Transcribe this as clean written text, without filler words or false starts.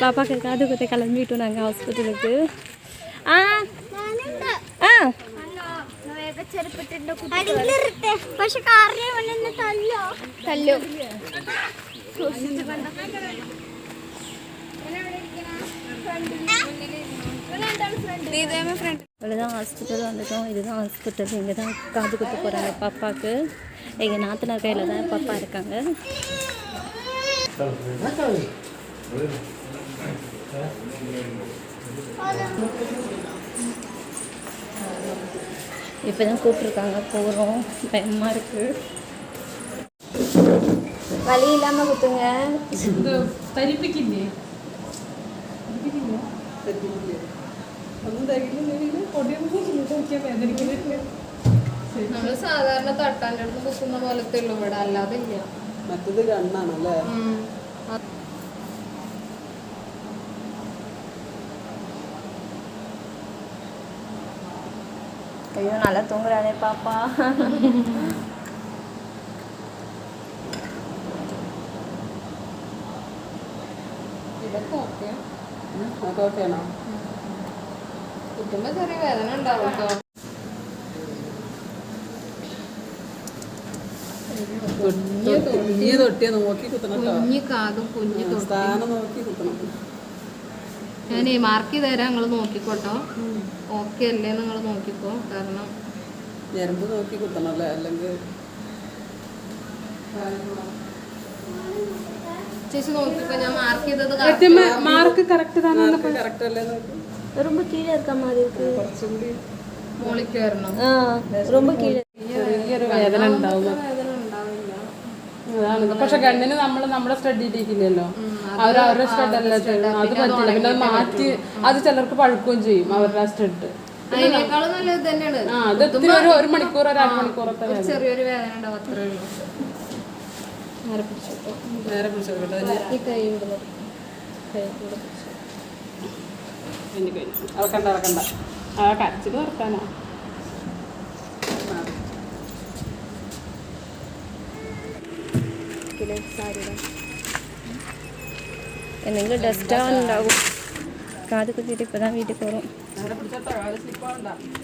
പാപ്പാക്ക് കാത് കുത്തി കിളമ്പിട്ടു ഞങ്ങൾ ഹോസ്പിറ്റലിലേക്ക്. പക്ഷെ തല്ലോ இவ்வளோதான் ஹாஸ்பிட்டல் வந்துட்டோம். இதுதான் ஹாஸ்பிட்டல். இங்கே தான் காது குத்த போகிறாங்க பாப்பாவுக்கு. எங்கள் நாத்தனார் கையில் தான் பாப்பா இருக்காங்க. இப்போ தான் கூப்பிட்ருக்காங்க, போகிறோம். பயமாக இருக்குது. வலி இல்லாமல் குத்துங்க. നമ്മള് സാധാരണ തട്ടാൻ്റെ അടുത്ത് കുത്തുന്ന പോലത്തെ ഉള്ളു ഇവിടെ, അല്ലാതെ ഇല്ല. മറ്റത് കണ്ണാണല്ലേ? ஐயோ நல்லா தூங்குறானே பாப்பா. ഇതൊക്കെ ഓക്കെ. ഓക്കെയാണോ? കുത്തുമ്പോ ചെറിയ വേദന ഉണ്ടാവും കേട്ടോ. കുഞ്ഞു തൊട്ടിയെ നോക്കി കുത്തണം. കുഞ്ഞു കാതും കുഞ്ഞു സ്ഥാനം നോക്കി കുത്തണം. ഞാനേ മാർക്ക് ചെയ്ത് തരാം, നിങ്ങൾ നോക്കിക്കോട്ടോ. ഓക്കെ അല്ലേ നിങ്ങൾ നോക്കിക്കോ. കാരണം ഞരമ്പ് നോക്കി കുത്തണം അല്ലേ, അല്ലെങ്കിൽ ചേച്ചി നോക്കിക്കോ. ഞാൻ മാർക്ക് ചെയ്തത് മാർക്ക് കറക്റ്റ് കറക്റ്റ് അല്ലേ നോക്കി. ரொம்ப கீழே இருக்க மாதிரி இருக்கு. കുറച്ചുകൂടി മോളിക്ക് വരണം. ரொம்ப കീഴെ. ചെറിയൊരു വേദന ഉണ്ടാവും. വേദന ഉണ്ടാവില്ല. അതാണ്. പക്ഷെ കണ്ണിന് നമ്മുടെ സ്റ്റഡി ഇരിക്കില്ലല്ലോ, അവരവരുടെ സ്റ്റഡ് അല്ല ചെയ്യണം. അത് പറ്റില്ല. പിന്നെ അത് മാറ്റി, അത് ചിലർക്ക് പഴുക്കുകയും ചെയ്യും അവരുടെ സ്റ്റഡ്. അതിനേക്കാളും നല്ലത് തന്നെയാണ്. അത് ഒരു മണിക്കൂർ, ഒരു അരമണിക്കൂറൊക്കെ ചെറിയൊരു വേദന ഉണ്ടാവും, അത്രേ ഉള്ളൂ. നേരെ പിടിച്ചോട്ടെ. ഈ കൈ വിടുന്നത് ഇളക്കണ്ട ആ കരച്ചിൽ നിർത്താനാ. എന്തെങ്കിലും ഡസ്റ്റാവുന്നുണ്ടാകും. കാത് കുത്തിയിട്ട് ഇപ്പോൾ தான் வீட்டுக்கு வரும்.